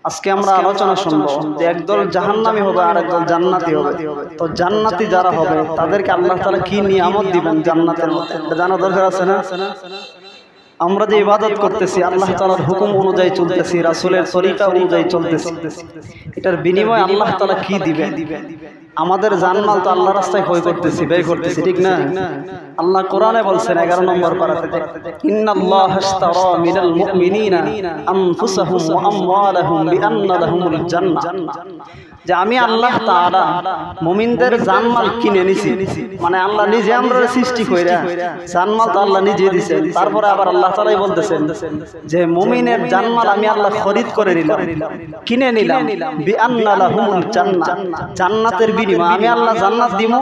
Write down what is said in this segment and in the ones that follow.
আজকে আমরা আলোচনা শুনবো যে একদল জাহান্নামী হবে আর একদল জান্নাতি হবে। তো জান্নাতি যারা হবে তাদেরকে আল্লাহ তাআলা কি নিয়ামত দিবেন জান্নাতের মধ্যে জানা দরকার আছে না? আমরা যে ইবাদত করতেছি, আল্লাহ তাআলার হুকুম অনুযায়ী চলতেছি, রাসূলের তরিকা অনুযায়ী চলতেছি, এটার বিনিময়ে আল্লাহ তাআলা কি দিবেন? আমাদের জানমাল তো আল্লাহর রাস্তায় ক্ষয় করতেছি, ব্যয় করতেছি, ঠিক না? আল্লাহ কোরআনে বলছেন 11 নম্বর পারাতে, ইন্নাল্লাহা আশতারা মিনাল মুমিনিনা আনফুসাহুম ওয়া আমওয়ালাহুম বিআন্না লাহুমুল জান্নাহ, যে আমি আল্লাহ তাআলা মুমিনদের জানমাল কিনে নিছি। মানে আল্লাহ নিজে আমরা সৃষ্টি কইরা জানমাল তো আল্লাহ নিজে দিয়েছেন। তারপরে আবার আল্লাহ তাআলাই বলতেছেন যে মুমিনের জানমাল আমি আল্লাহ খরিদ করে নিলাম, কিনে নিলাম, বিআন্না লাহুমুল জান্নাহ, জান্নাতের বিনিময়ে আমি আল্লাহ জান্নাত দিব,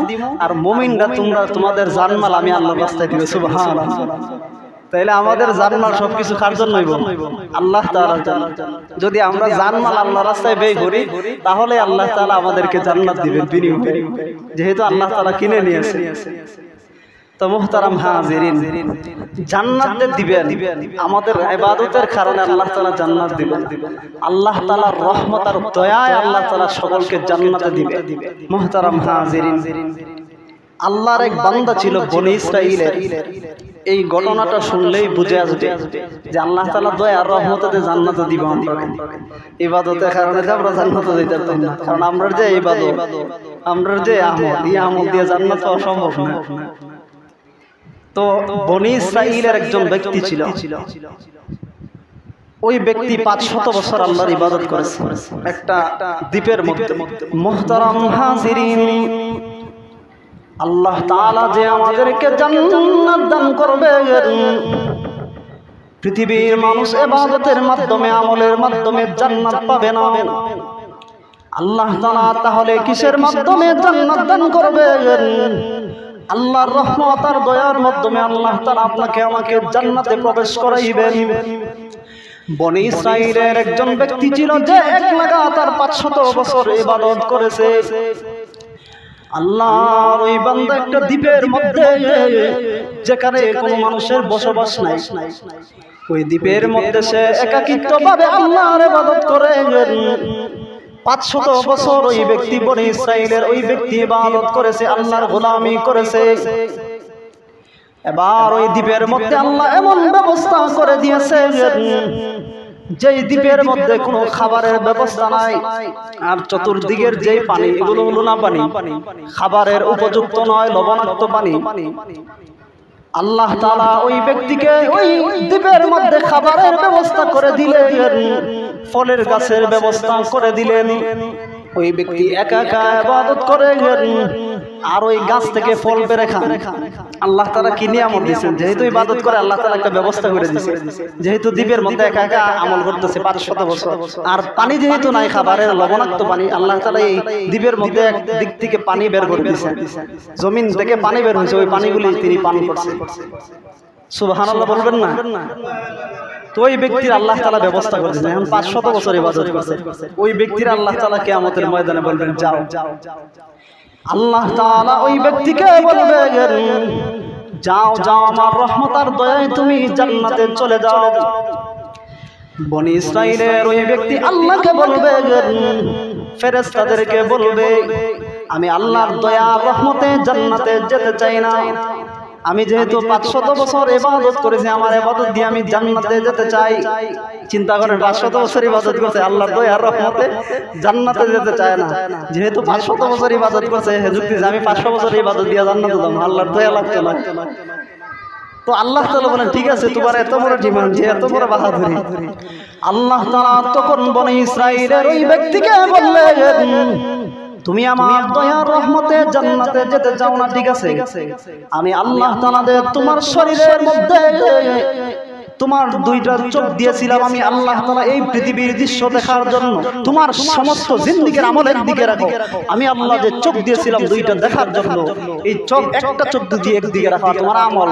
আর মুমিনরা তোমরা তোমাদের জানমাল আমি আল্লাহর রাস্তায় দিবে। সুবহানাল্লাহ। তাইলে আমাদের জানমাল সবকিছু কার জন্য হইব? আল্লাহ তাআলার জন্য। যদি আমরা জানমাল আল্লাহর রাস্তায় ব্যয় করি তাহলে আল্লাহ তাআলা আমাদেরকে জান্নাত দিবেন বিনিময়ে, যেহেতু আল্লাহ তাআলা কিনে নিয়েছে। তো মুহতারাম হাজিরিন, জান্নাত দিবেন, আমাদের ইবাদতের কারণে আল্লাহ তাআলা জান্নাত দিবেন। আল্লাহ তাআলার রহমত আর দয়ায় আল্লাহ তাআলা সকলকে জান্নাতে দিবেন। মুহতারাম হাজিরিন, আল্লাহর এক বান্দা ছিল বনী ইসরাঈলের। এই ঘটনাটা শুনলেই বুঝে আসবে যে আল্লাহ তাআলা দয়া আর রহমতে জান্নাতে দিব। আমরা ইবাদতের কারণে আমরা জান্নাতে যেতে পারতাম না, কারণ আমরা যে ইবাদত, আমরা যে আমল, এই আমল দিয়ে জান্নাত পাওয়া সম্ভব না। তো বনী ইসরাঈলের একজন ব্যক্তি ছিল, ওই ব্যক্তি 500 বছর আল্লাহর ইবাদত করেছে একটা দ্বীপের মধ্যে। মুহতারাম হাজিরিন, আল্লাহ তাআলা যে আমাদেরকে জান্নাত দান করবেন, পৃথিবীর মানুষ ইবাদতের মাধ্যমে, আমলের মাধ্যমে জান্নাত পাবে না। আল্লাহ তাআলা তাহলে কিসের মাধ্যমে জান্নাত দান করবেন? আল্লাহর রহমত আর দয়ার মাধ্যমে আল্লাহ তাআলা আপনাকে আমাকে জান্নাতে প্রবেশ করাইবেন। বনী ইসরাঈলের একজন ব্যক্তি ছিল যে এক লাগাতার 500 বছর ইবাদত করেছে। আল্লাহর ওই বান্দা একটা দ্বীপের মধ্যে, যেখানে কোনো মানুষের বসবাস নাই, ওই দ্বীপের মধ্যে সে একাকিত্বভাবে আল্লাহর ইবাদত করে। 500 বছর ওই ব্যক্তি, বনী ইসরাঈলের ওই ব্যক্তি ইবাদত করেছে, আল্লাহর গোলামি করেছে। এবার ওই দ্বীপের মধ্যে আল্লাহ এমন ব্যবস্থা করে দিয়েছে যেই দ্বীপের মধ্যে কোনো খাবারের ব্যবস্থা নাই, আর চতুর্দিকের যেই পানি, এগুলো লোনা পানি, খাবারের উপযুক্ত নয়, লবণাক্ত পানি। আল্লাহ তাআলা ওই ব্যক্তিকে ওই দ্বীপের মধ্যে খাবারের ব্যবস্থা করে দিলেন, ফলের গাছের ব্যবস্থা করে দিলেন। ওই ব্যক্তি একা একা ইবাদত করে আর ওই গাছ থেকে ফল পেড়ে খান। আল্লাহ তাআলা কি নিয়ামত দিয়েছেন, যেহেতু ইবাদত করে আল্লাহ তাআলা একটা ব্যবস্থা করে দিয়েছে। যেহেতু দ্বীপের মধ্যে একা একা আমল করতেছে 500 বছর, আর পানি যেহেতু নাই, খাবারের লবণাক্ত পানি, আল্লাহ তাআলা এই দ্বীপের মধ্যে এক দিক থেকে পানি বের করে দিয়েছেন, জমিন থেকে পানি বের হয়েছে, ওই পানিগুলি তিনি পান করছেন। সুবহানাল্লাহ বলবেন না? তো ওই ব্যক্তির আল্লাহ তাআলা ব্যবস্থা করেছেন। এখন 500 বছর ইবাদত করছে ওই ব্যক্তির আল্লাহ তাআলা কিয়ামতের ময়দানে বলবেন যাও। আল্লাহ তাআলা ওই ব্যক্তিকে বলবেন যাও যাও, আমার রহমত আর দয়ায় তুমি জান্নাতে চলে যাও। বনী ইসরাঈলের ওই ব্যক্তি আল্লাহকে বলবে, ফেরেশতাদেরকে বলবে, আমি আল্লাহর দয়া রহমতে জান্নাতে যেতে চাই না। আমি যেহেতু 500 বছর ইবাদত করেছি, আমার ইবাদত দিয়ে আমি জান্নাতে যেতে চাই। চিন্তা করেন, 500 বছর ইবাদত করছে, আল্লাহর দয়ার রহমতে জান্নাতে যেতে চায় না। যেহেতু 500 বছর ইবাদত করছে, যুক্তি যে আমি 500 বছর ইবাদত দিয়ে জান্নাতে যাব, আল্লাহর দয়া লাগতো না। তো আল্লাহ তাআলা বলেন ঠিক আছে, তোমার এত বড় ডিমান্ড, এত বড় বাহাদুরি। আল্লাহ তাআলা তখন বনী ইসরাঈলের ওই ব্যক্তিকে বললেন, তুমি আমার দয়ার রহমতে জান্নাতে যেতে চাও না, ঠিক আছে, আমি আল্লাহ তাআলা তোমার শরীরের মধ্যে তোমার দুইটা চোখ দিয়েছিলাম, আমি আল্লাহ তাআলা এই পৃথিবীর দৃশ্য দেখার জন্য, তোমার সমস্ত জিন্দেগীর আমলের দিকে রাখো। আমি আল্লাহ যে চোখ দিয়েছিলাম দুইটা দেখার জন্য, এই চোখ, একটা চোখ দিয়ে একদিকে রাখা তোমার আমল,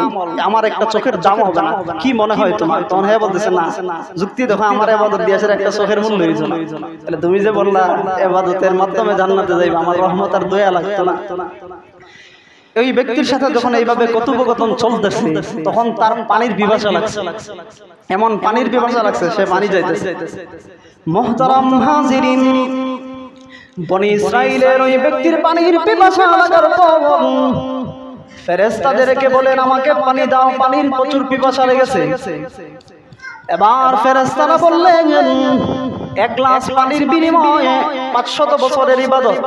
আমার একটা চোখের দাম হবে না। কি মনে হয় তোমার? তখন হ্যাঁ বলতেছে না, যুক্তি দেখো, আমার ইবাদত দিয়েছে একটা চোখের মূল্য হইছে না। তাহলে তুমি যে বললা ইবাদতের মাধ্যমে জান্নাতে যাইবা, আমার রহমত আর দয়া লাগতো না। ওই ব্যক্তির সাথে যখন এইভাবে কথোপকথন চলতেছে তখন তার পানির পিপাসা লাগছে, এমন পানির পিপাসা লাগছে সে পানি যাইতেছে। মুহতারাম হাজিরিন, বনি ইসরাইলের ওই ব্যক্তির পানির পিপাসা লাগার পর ফেরেশতাদেরকে বলেন আমাকে পানি দাও, পানির প্রচুর পিপাসা লেগেছে। এবার ফেরেশতারা বললেন এক গ্লাস পানির বিনিময়ে 500 বছরের ইবাদত।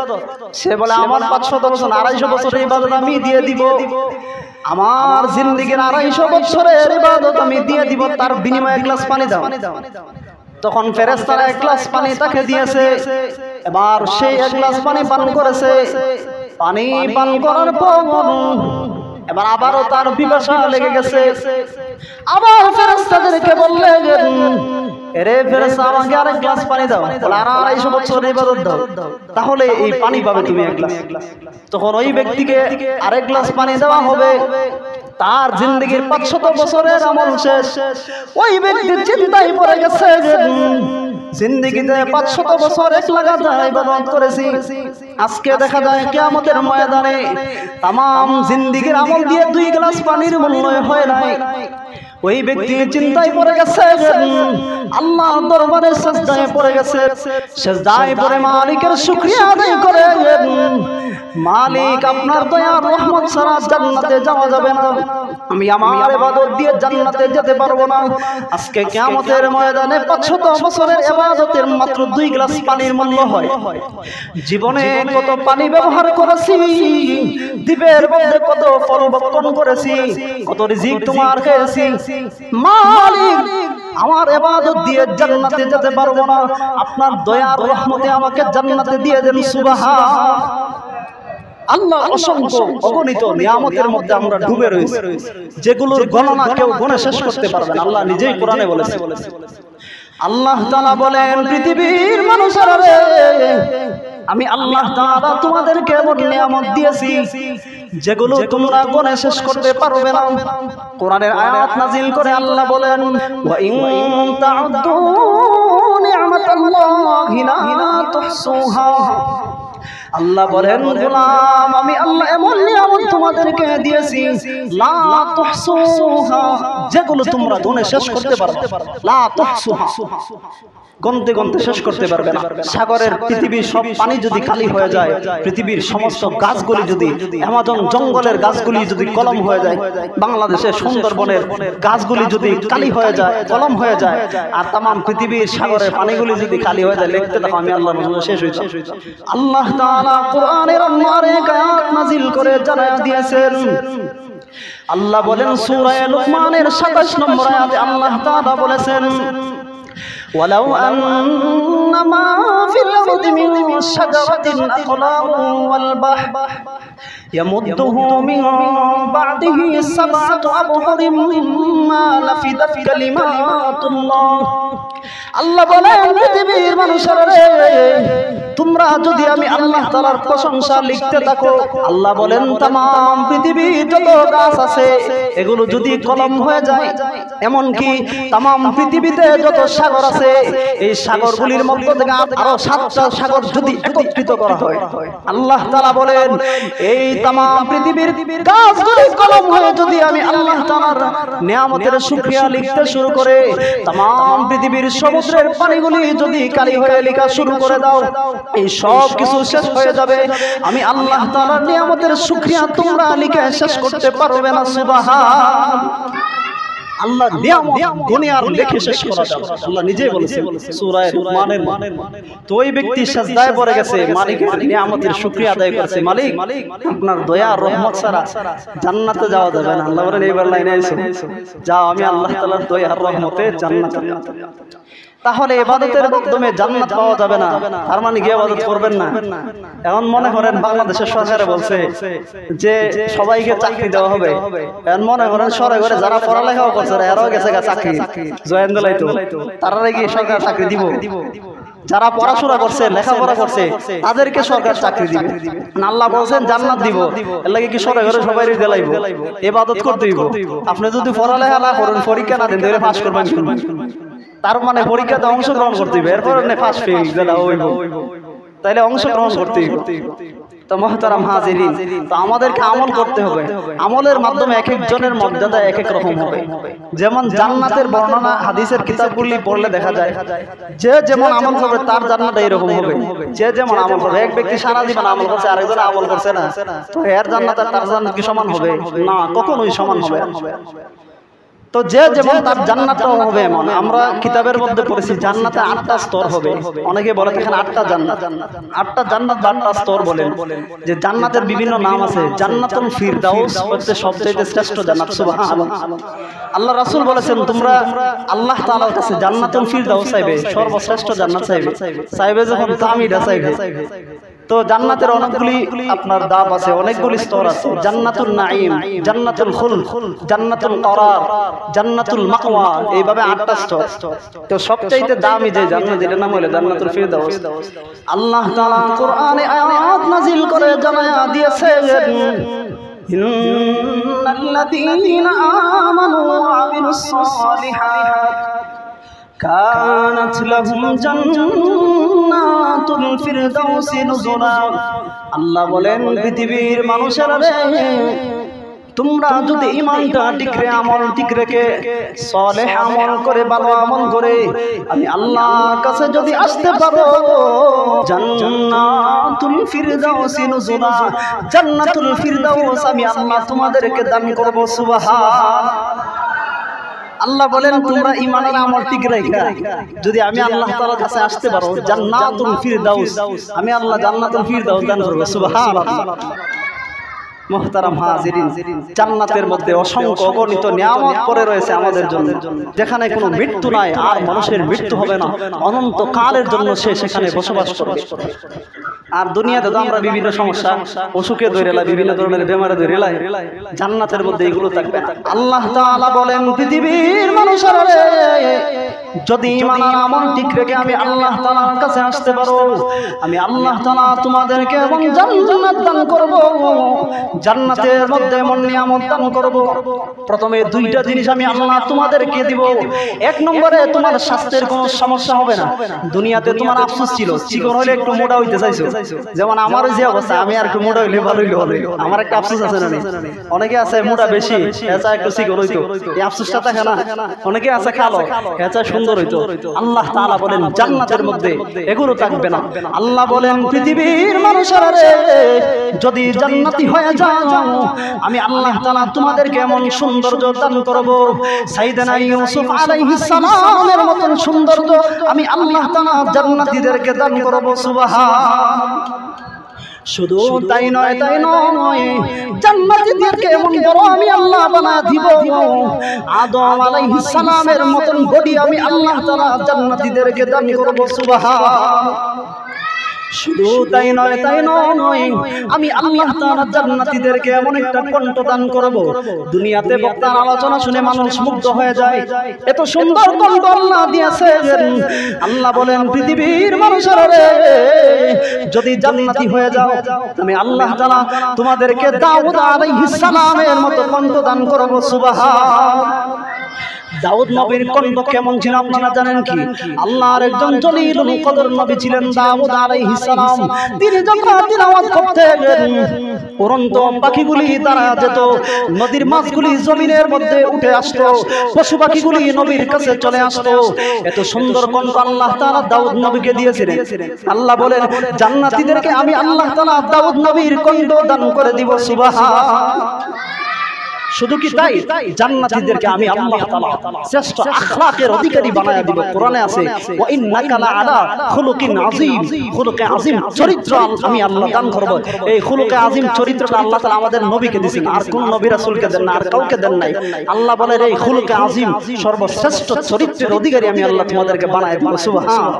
সে বলে আমার 500 বছর 250 বছরের ইবাদত আমি দিয়ে দিব, আমার জিন্দেগীর 250 বছরের ইবাদত আমি দিয়ে দিব, তার বিনিময়ে এক গ্লাস পানি দাও। তখন ফেরেশতারা এক গ্লাস পানি তাকে দিয়েছে। এবার সেই এক গ্লাস পানি পান করেছে। পানি পান করার পর এবার আবারও তার পিপাসা লেগে গেছে। আবার ফেরেশতাদেরকে বললেন এরে ফেরেশতা আমাকে আরেক গ্লাস পানি দাও। বলে আর 250 বছরের ইবাদত দাও, তাহলে এই পানি পাবে তুমি এক গ্লাস। তখন ওই ব্যক্তিকে আরেক গ্লাস পানি দেওয়া হবে। তার জিন্দেগীর 500 বছরের আমল শেষ। ওই ব্যক্তির চিন্তায় পড়ে গেছে জিন্দেগিতে 500 বছর এক লাগাতার ইবাদত করেছি, আজকে দেখা যায় কিয়ামতের ময়দানে तमाम জিন্দেগীর আমল দিয়ে 2 গ্লাস পানির মূল্য হয় নাই। ওই ব্যক্তি চিন্তায় পড়ে গেছে, আল্লাহর দরবারে সিজদায় পড়ে গেছে। সিজদায় পড়ে মালিকের শুকরিয়া আদায় করে, মালিক আপনার দয়া রহমত ছাড়া জান্নাতে যাওয়া যাবে না, আমি আমার ইবাদত দিয়ে জান্নাতে যেতে পারবো না। আজকে কিয়ামতের ময়দানে 500 বছরের ইবাদতের মাত্র 2 গ্লাস পানির মূল্য হয়। জীবনে কত পানি ব্যবহার করেছি, দ্বীপের মধ্যে কত ফল বপন করেছি, কত রিজিক তোমার খেয়েছি, মালিক আমার ইবাদত দিয়ে জান্নাতে যেতে পারবো না, আপনার দয়ার রহমতে আমাকে জান্নাতে দিয়ে দেন। সুবহান আল্লাহ। অসংখ্য অগণিত নিয়ামতের মধ্যে আমরা ডুবে রয়েছি, যেগুলোর গণনা কেউ গণে শেষ করতে পারবে না। আল্লাহ নিজেই কোরআনে বলেছে, আল্লাহ তাআলা বলেন পৃথিবীর মানুষেরা রে, আমি আল্লাহ তাআলা তোমাদেরকে এমন নিয়ামত দিয়েছি যেগুলো তোমরা গণে শেষ করতে পারবে না। কোরআনের আয়াত নাজিল করে আল্লাহ বলেন ওয়া ইন তা'উদ্দু নি'মাতাল্লাহি লা তুহসুহা। আল্লাহ বলেন গোলাম আমি আল্লাহ এমন নিয়ামত তোমাদেরকে দিয়েছি লা তুহসুহা, যেগুলো তোমরা গুণে শেষ করতে পারবে না। লা তুহসুহা, গনতে গনতে শেষ করতে পারবে না। সাগরের পৃথিবীর সব পানি যদি খালি হয়ে যায়, পৃথিবীর সমস্ত গাছগুলি যদি, অ্যামাজন জঙ্গলের গাছগুলি যদি কলম হয়ে যায়, বাংলাদেশের সুন্দরবনের গাছগুলি যদি কালি হয়ে যায়, কলম হয়ে যায়, আর তামাম পৃথিবীর সাগরের পানিগুলি যদি খালি হয়ে যায়, লিখতে দেখো আমি আল্লাহ শেষ হয়ে যায়। আল্লাহ তাআলা কোরআনের অনেক আয়াত নাজিল করে জানায়া দিয়েছেন। আল্লাহ বলেন সূরা লুকমানের 27 নম্বর আয়াতে আল্লাহ তাআলা বলেছেন ولو أن ما في الأرض من شجرة أقلام والبحر يمده من بعده 7 أبحر ما نفدت كلمات الله। আল্লাহ বলেন পৃথিবীর মানুষেরা রে, তোমরা যদি আমি আল্লাহ তাআলার প্রশংসা লিখতে থাকো, আল্লাহ বলেন तमाम পৃথিবীর যত গাছ আছে এগুলো যদি কলম হয়ে যায়, এমন কি तमाम পৃথিবীতে যত সাগর আছে এই সাগরগুলির মধ্য থেকে আরো 7টা সাগর যদি একত্রিত করা হয়, আল্লাহ তাআলা বলেন এই तमाम পৃথিবীর গাছগুলি কলম হয়ে যদি আমি আল্লাহ তাআলার নিয়ামতের শুকরিয়া লিখতে শুরু করে, तमाम পৃথিবীর সমুদ্রের পানিগুলি যদি কালি হয়ে লেখা শুরু করে দাও, এই সব কিছু শেষ হয়ে যাবে, আমি আল্লাহ তাআলার নিয়ামতের শুকরিয়া তোমরা লিখে শেষ করতে পারবে না। সুবহান আল্লাহ নিয়ামত গুণে আর লিখে শেষ করা যাবে। আল্লাহ নিজেই বলেছেন সূরা লুকমানের। তো ওই ব্যক্তি সিজদায় পড়ে গেছে, মালিকের নিয়ামতের শুকরিয়া আদায় করছে, মালিক আপনার দয়া আর রহমত ছাড়া জান্নাতে যাওয়া যাবে না। আল্লাহ বলেন এইবার লাইনে এসো, যাও আমি আল্লাহ তাআলার দয়া আর রহমতে জান্নাতে। তাহলে ইবাদতের মাধ্যমে জান্নাত পাওয়া যাবে না, তার মানে কি ইবাদত করবেন না? এখন মনে করেন বাংলাদেশের সরকারে বলছে যে সবাইকে চাকরি দেওয়া হবে, এখন মনে করেন সরকারে যারা পড়ালেখাও করছে এরাও গেছে চাকরি জয়েন দিলাইতো, তারা কি সরকার চাকরি দিব? যারা পড়াশোনা করছে লেখাপড়া করছে তাদেরকে সরকার চাকরি দিবে। আল্লাহ বলছেন জান্নাত দিব, এর লাগি কি সরকারে সবাই দিলাইব? ইবাদত করতে দিব। আপনি যদি পড়ালেখা না করেন, পরীক্ষা না দেন, তাহলে পাস করবেন কি? তার মানে পরীক্ষাতে অংশগ্রহণ করতে হবে, এরপর ফার্স্ট ফেল দিলা হইব, তাইলে অংশগ্রহণ করতে হবে। তো মুহতারাম হাজিরিন, তো আমাদেরকে আমল করতে হবে। আমলের মাধ্যমে এক একজনের মর্যাদা এক এক রকম হবে। যেমন জান্নাতের বর্ণনা হাদিসের কিতাবগুলি পড়লে দেখা যায় যে যেমন আমল করবে তার জান্নাত এরকম হবে। যে যেমন আমল করবে, এক ব্যক্তি সারা জীবন আমল করছে আরেকজন আমল করছে না, তো এর জান্নাত আর তার জান্নাত কি সমান হবে? না, কখনোই সমান হবে না। তো যে যেমন তার জান্নাতটাও হবে এমন। আমরা কিতাবের মধ্যে পড়েছি জান্নাতে 8টা স্তর হবে। অনেকে বলে দেখেন 8টা জান্নাত, 8টা জান্নাত বা 8টা স্তর বলেন। যে জান্নাতের বিভিন্ন নাম আছে। জান্নাতুল ফিরদাউস হচ্ছে সবচেয়ে শ্রেষ্ঠ জান্নাত। সুবহানাল্লাহ। আল্লাহ রাসূল বলেছেন তোমরা আল্লাহ তাআলার কাছে জান্নাতুল ফিরদাউস চাইবে, সর্বশ্রেষ্ঠ জান্নাত চাইবে। চাইবে যখন দামিটা চাইবে। তো জান্নাতের অনেকগুলি আপনার ধাপ আছে, অনেকগুলি স্তর আছে। জান্নাতুল নাঈম, জান্নাতুল খুলদ, জান্নাতুল করার, জান্নাতুল মাওয়া, এইভাবে 8টা স্তর। তো সবচাইতে দামি যে জান্নাত, এর নাম হলো জান্নাতুল ফিরদাউস। আল্লাহ তাআলা কোরআনে আয়াত নাযিল করে জানায়া দিয়েছেন ইন্নাল্লাযীনা আমানু ওয়া আমিলুস সালিহাত কানাত লাহুম জান্নাতুল ফিরদাউসি নুজুলা। আল্লাহ বলেন পৃথিবীর মানুষেরা রে, তোমরা যদি ঈমানটা ঠিক রে, আমল ঠিক রেখে সালেহ আমল করে, ভালো আমল করে আমি আল্লাহর কাছে যদি আসতে পারো, জান্নাতুল ফিরদাউসি নুজুলা, জান্নাতুল ফিরদাউস আমি আল্লাহ তোমাদেরকে দান করব। সুবহানাল্লাহ। আল্লাহ বলেন তোমরা ঈমানের আমল ঠিক রাখা যদি আমি আল্লাহ তাআলার কাছে আসতে পারো, জান্নাতুল ফিরদাউস আমি আল্লাহ জান্নাতুল ফিরদাউস দান করব। সুবহানাল্লাহ। মুহতারাম হাজিরিন, জান্নাতের মধ্যে অসংখ্য অগণিত নিয়ামত পড়ে রয়েছে আমাদের জন্য, যেখানে কোনো মৃত্যু নাই, আর মানুষের মৃত্যু হবে না, অনন্ত কালের জন্য সে সেখানে বসবাস করবে। আর দুনিয়াতে তো আমরা বিভিন্ন সমস্যা, অসুখে ধরেলাই, বিভিন্ন ধরনের বেমারে ধরেলাই, জান্নাতের মধ্যে এগুলো থাকবে। আল্লাহ তাআলা বলেন পৃথিবীর মানুষেরা রে, যদি ঈমান আর আমল ঠিক রেখে আমি আল্লাহ তাআলার কাছে আসতে পারো, আমি আল্লাহ তাআলা তোমাদেরকে এমন জান্নাত দান করব, জান্নাতের মধ্যে এমন নিয়ামত দান করব। প্রথমে 2টা জিনিস আমি আল্লাহ তোমাদেরকে দিব। এক নম্বরে তোমার স্বাস্থ্যের কোনো সমস্যা হবে না। দুনিয়াতে তোমার আফসোস ছিল, চিকন হলে একটু মোটা হইতে চাইছো, যেমন আমার যে অবস্থা, আমি আর একটু মোটা হইলে ভালো হইলে হবে, আমার একটা আফসোস আছে না? অনেকে আছে মোটা বেশি, এসা একটু চিকন হইতো, এই আফসোসটা থাকে না? অনেকে আছে কালো, এসা সুন্দর হইতো। আল্লাহ তাআলা বলেন জান্নাতের মধ্যে এগুলো থাকবে না। আল্লাহ বলেন পৃথিবীর মানুষেরা রে, যদি জান্নাতি হয়ে যাও আমি আল্লাহ তাআলা তোমাদেরকে এমন সৌন্দর্য দান করব, সাইয়েদনা ইউসুফ আলাইহিস সালামের মতন সৌন্দর্য আমি আল্লাহ তাআলা জান্নাতীদেরকে দান করব। সুবহানাল্লাহ। শুধু তাই নয়, জান্নাতীদেরকে এমন বড় আমি আল্লাহ বানায় দিব, আদম আলাইহিস সালামের মতন বডি আমি আল্লাহ তাআলা জান্নাতীদেরকে দান করব। সুবহানাল্লাহ। শুধু তাই নয়, আমি আল্লাহ তাআলা জান্নাতীদেরকে এমন একটা কণ্ঠ দান করব, দুনিয়াতে বক্তার আলোচনা শুনে মানুষ মুগ্ধ হয়ে যায়, এত সুন্দর কণ্ঠ আল্লাহ দিয়েছেন। আল্লাহ বলেন পৃথিবীর মানুষেরা রে, যদি জান্নাতি হয়ে যাও আমি আল্লাহ তাআলা তোমাদেরকে দাউদ আলাইহিস সালামের মতো কণ্ঠ দান করব। সুবহানাল্লাহ। দাউদ নবীর কণ্ঠ কেমন ছিল আপনারা জানেন কি? আল্লাহর একজন জলিলুল কদর নবী ছিলেন দাউদ আলাইহিস সালাম। তিনি যখন তিলাওয়াত করতেন, উড়ন্ত পাখিগুলি তারা যেত, নদীর মাছগুলি জমিনের মধ্যে উঠে আসতো, পশু পাখিগুলি নবীর কাছে চলে আসতো। এত সুন্দর কণ্ঠ আল্লাহ তাআলা দাউদ নবীকে দিয়েছিলেন। আল্লাহ বলেন জান্নাতীদেরকে আমি আল্লাহ তাআলা দাউদ নবীর কণ্ঠ দান করে দিব। সুবহানাল্লাহ। শুধু কি তাই, জান্নাতীদেরকে আমি আল্লাহ তাআলা শ্রেষ্ঠ আখলাকের অধিকারী বানায়া দিব। কোরআনে আছে ওয়া ইন্নাকা লাআলা খুলুকিন আযীম, খুলুকে আযীম চরিত্র আমি আল্লাহ দান করব। এই খুলুকে আযীম চরিত্রটা আল্লাহ তাআলা আমাদের নবীকে দিয়েছেন, আর কোন নবী রাসূলকে দেন না, আর কাউকে দেন নাই। আল্লাহ বলেন এই খুলুকে আযীম সর্বশ্রেষ্ঠ চরিত্রের অধিকারী আমি আল্লাহ তোমাদেরকে বানায়া দিব। সুবহানাল্লাহ।